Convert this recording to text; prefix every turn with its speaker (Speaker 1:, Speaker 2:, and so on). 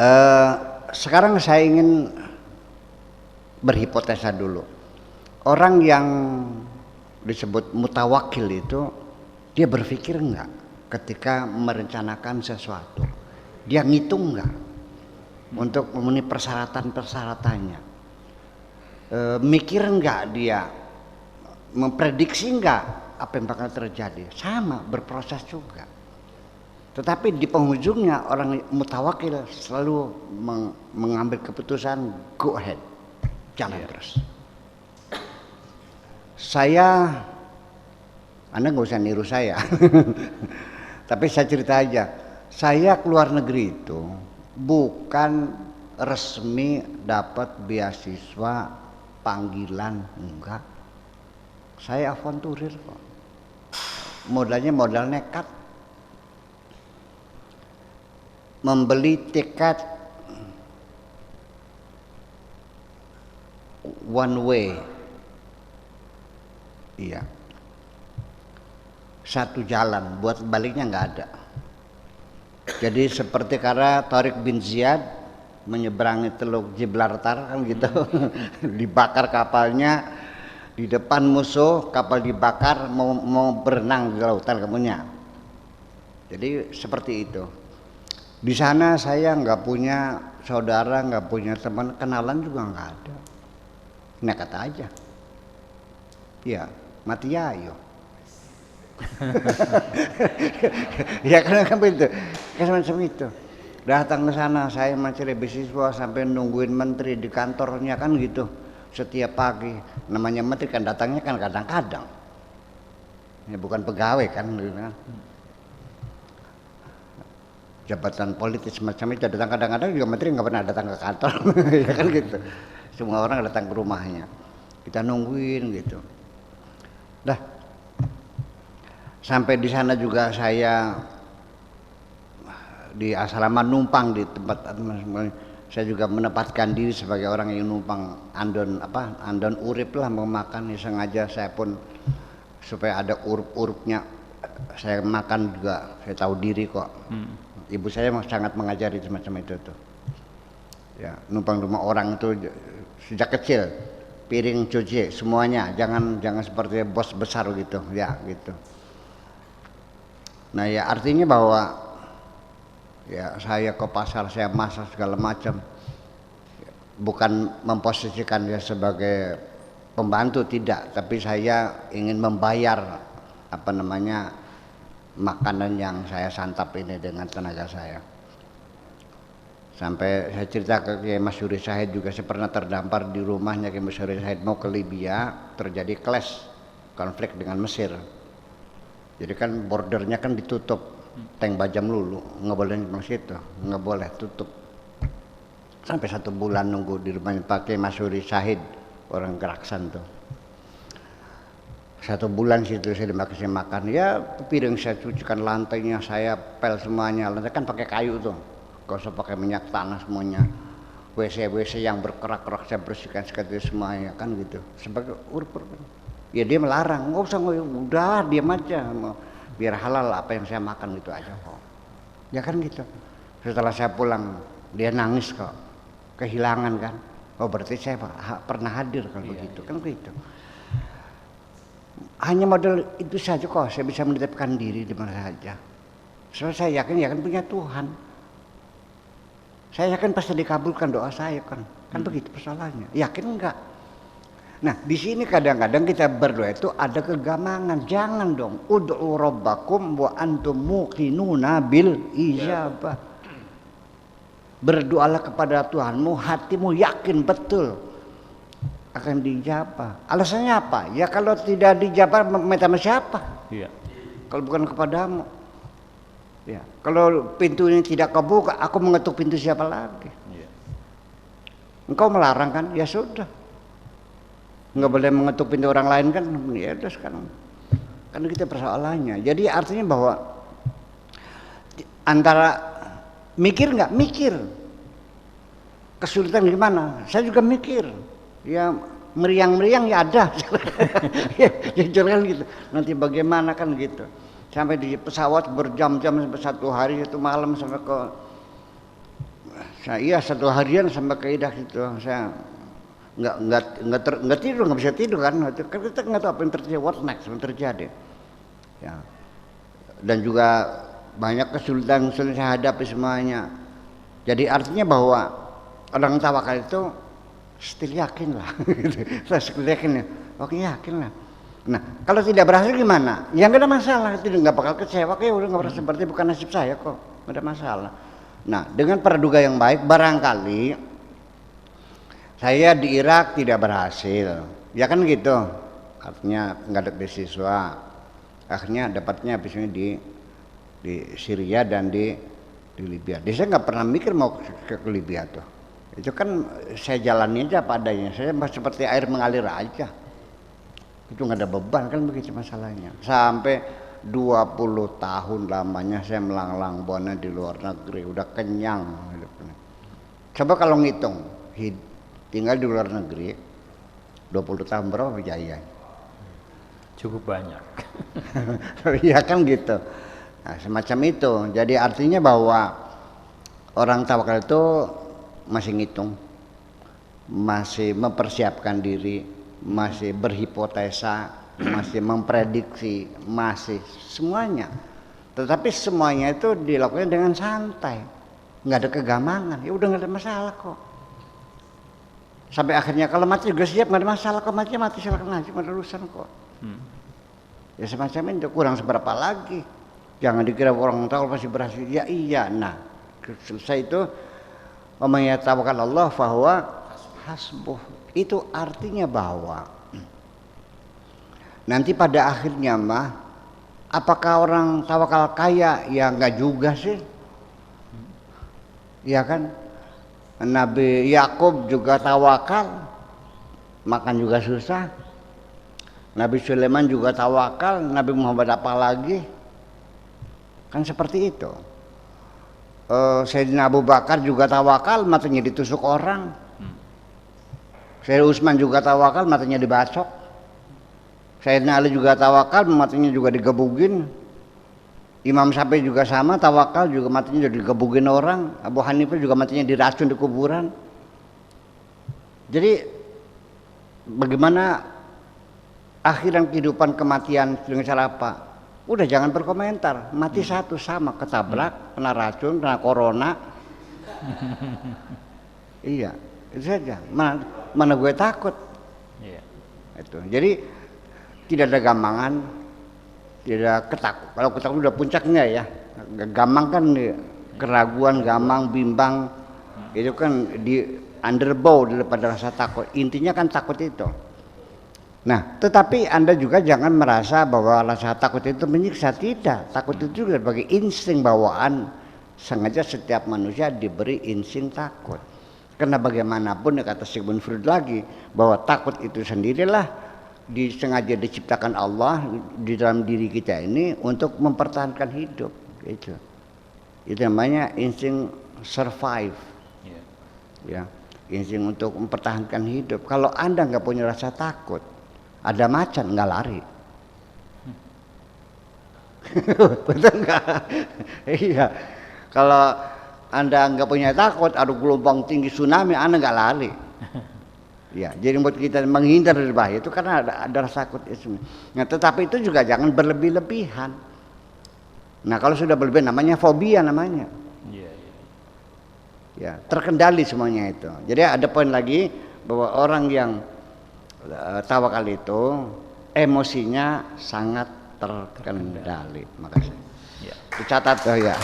Speaker 1: Eh, Sekarang saya ingin berhipotesa dulu. Orang yang disebut mutawakil itu, dia berpikir enggak ketika merencanakan sesuatu? Dia ngitung enggak untuk memenuhi persyaratan-persyaratannya? Mikir enggak dia? Memprediksi enggak apa yang bakal terjadi? Sama, berproses juga. Tetapi di penghujungnya orang mutawakil selalu mengambil keputusan go ahead, jalan terus. Anda nggak usah niru saya, tapi saya cerita aja. Saya keluar negeri itu bukan resmi dapat beasiswa panggilan, enggak. Saya avanturir kok. Modalnya modal nekat. Membeli tiket one way, iya, satu jalan, buat baliknya nggak ada. Jadi seperti karena Tariq bin Ziyad menyeberangi Teluk Gibraltar kan gitu, dibakar kapalnya di depan musuh, kapal dibakar, mau berenang di lautan kemudian. Jadi seperti itu. Di sana saya nggak punya saudara, nggak punya teman, kenalan juga nggak ada. Nekat aja. Ya, mati ayo. Ya kan begitu. Kan semacam itu. Datang ke sana saya mencari beasiswa sampai nungguin menteri di kantornya kan gitu. Setiap pagi. Namanya menteri kan datangnya kan kadang-kadang. Ya bukan pegawai kan gitu kan. Jabatan politis semacam itu datang kadang-kadang juga menteri nggak pernah datang ke kantor. Ya kan gitu. Semua orang datang ke rumahnya. Kita nungguin gitu. Dah. Sampai di sana juga saya di asrama numpang di tempat saya juga menempatkan diri sebagai orang yang numpang andon urip lah, mau makan sengaja saya pun supaya ada urip-uripnya saya makan juga, saya tahu diri kok. Ibu saya sangat mengajari semacam itu tuh. Ya, numpang rumah orang itu sejak kecil, piring cuci semuanya, jangan seperti bos besar gitu, ya gitu. Nah ya artinya bahwa ya saya ke pasar, saya masak segala macam, bukan memposisikan dia sebagai pembantu tidak, tapi saya ingin membayar makanan yang saya santap ini dengan tenaga saya. Sampai saya cerita ke Kiai Masyuri Syahid juga, saya pernah terdampar di rumahnya Kiai Masyuri Syahid mau ke Libya, terjadi clash, konflik dengan Mesir. Jadi kan bordernya kan ditutup, tank Bajam Lulu, nggak boleh masuk situ, nggak boleh, tutup. Sampai 1 bulan nunggu di rumahnya Pak Kiai Masyuri Syahid, orang Geraksan tuh. 1 bulan situ saya dikasih makan, ya piring saya cucikan, lantainya saya pel semuanya, lantai kan pakai kayu tuh, gak usah pakai minyak tanah semuanya. WC yang berkerak-kerak saya bersihkan sekali semuanya kan gitu, sebagai urut. Ya dia melarang, nggak usah, udah diam aja, biar halal apa yang saya makan gitu aja kok. Ya kan gitu. Setelah saya pulang dia nangis kok, kehilangan kan. Oh berarti saya pernah hadir kalau begitu kan begitu. Hanya modal itu saja kok saya bisa menitipkan diri di mana saja. Soalnya saya yakin punya Tuhan. Saya yakin pasti dikabulkan doa saya kan. Kan begitu persoalannya. Yakin enggak? Nah, di sini kadang-kadang kita berdoa itu ada kegamangan. Jangan dong. Ud'u rabbakum wa antum muqinuna bil ijabah. Berdoalah kepada Tuhanmu, hatimu yakin betul akan dijabah. Alasannya apa? Ya kalau tidak dijabah minta sama siapa? Iya. Kalau bukan kepadamu. Ya, kalau pintu ini tidak kebuka, aku mengetuk pintu siapa lagi? Iya. Engkau melarang kan? Ya sudah. Enggak boleh mengetuk pintu orang lain kan? Ya udah sekarang. Kan kita persoalannya. Jadi artinya bahwa antara mikir nggak? Mikir. Kesulitan gimana? Saya juga mikir. Ya meriang-meriang ya ada. Ya jangan gitu. Nanti bagaimana kan gitu. Sampai di pesawat berjam-jam sampai 1 hari 1 malam sampai ke Saya satu harian sampai ke Idak itu saya nggak tidur, nggak bisa tidur kan kita nggak tahu apa yang terjadi, what next yang terjadi ya. Dan juga banyak kesulitan saya hadapi semuanya. Jadi artinya bahwa orang tawakal itu still yakin lah saya still yakin ya, oke yakin lah. Nah kalau tidak berhasil gimana ya, nggak ada masalah, tidak nggak bakal kecewa, ya udah nggak berhasil berarti bukan nasib saya kok, nggak ada masalah. Nah dengan praduga yang baik barangkali saya di Irak tidak berhasil, ya kan gitu. Artinya nggak ada beasiswa, akhirnya dapatnya habisnya di Syria dan di Libya. Jadi saya nggak pernah mikir mau ke Libya tuh. Itu kan saya jalani aja padanya. Saya seperti air mengalir aja. Itu nggak ada beban kan, begitu masalahnya. Sampai 20 tahun lamanya saya melanglang buana di luar negeri, udah kenyang. Coba kalau ngitung tinggal di luar negeri 20 tahun berapa biaya?
Speaker 2: Cukup banyak.
Speaker 1: Iya kan gitu. Nah, semacam itu. Jadi artinya bahwa orang tawakal itu masih ngitung, masih mempersiapkan diri, masih berhipotesa, masih memprediksi, masih semuanya. Tetapi semuanya itu dilakukan dengan santai, nggak ada kegamangan. Ya udah nggak ada masalah kok. Sampai akhirnya kalau mati juga siap, nggak ada masalah kok, mati silakan aja, nggak ada urusan kok. Ya semacam itu, kurang seberapa lagi. Jangan dikira orang tahu pasti berhasil. Ya iya, nah selesai itu omanya tawakal Allah fahuwa hasbuh. Itu artinya bahwa nanti pada akhirnya mah apakah orang tawakal kaya? Ya enggak juga sih. Ya kan? Nabi Yakub juga tawakal, makan juga susah. Nabi Sulaiman juga tawakal, Nabi Muhammad apa lagi? Kan seperti itu. Sayyidina Abu Bakar juga tawakal, matanya ditusuk orang. Sayyidina Utsman juga tawakal, matanya dibacok. Sayyidina Ali juga tawakal, matanya juga digebugin. Imam Syafi'i juga sama, tawakal juga matinya jadi digebugin orang. Abu Hanifah juga matinya diracun di kuburan. Jadi bagaimana akhiran kehidupan kematian dengan cara apa? Udah jangan berkomentar, mati satu sama, ketabrak, kena racun, kena corona. Iya, itu saja. Mana gue takut. Itu. Jadi tidak ada gampangan. Tidak ketakut. Kalau ketakut udah puncaknya ya. Gampang kan keraguan, gampang, bimbang. Itu kan di underbow daripada rasa takut. Intinya kan takut itu. Nah, tetapi Anda juga jangan merasa bahwa rasa takut itu menyiksa. Tidak. Takut itu juga sebagai insting bawaan. Sengaja setiap manusia diberi insting takut. Karena bagaimanapun ya kata Sigmund Freud lagi, bahwa takut itu sendirilah disengaja diciptakan Allah di dalam diri kita ini untuk mempertahankan hidup. Itu namanya insting survive. Ya, insting untuk mempertahankan hidup. Kalau Anda nggak punya rasa takut, ada macan nggak lari. Betul nggak? Iya. Kalau Anda nggak punya takut, ada gelombang tinggi tsunami, Anda nggak lari. Ya, jadi buat kita menghindar dari bahaya itu karena ada rasa takut itu. Nah, tetapi itu juga jangan berlebih-lebihan. Nah, kalau sudah berlebihan namanya fobia namanya. Ya, terkendali semuanya itu. Jadi ada poin lagi bahwa orang yang tawakal itu emosinya sangat terkendali. Makasih. Ya. Dicatat oh ya.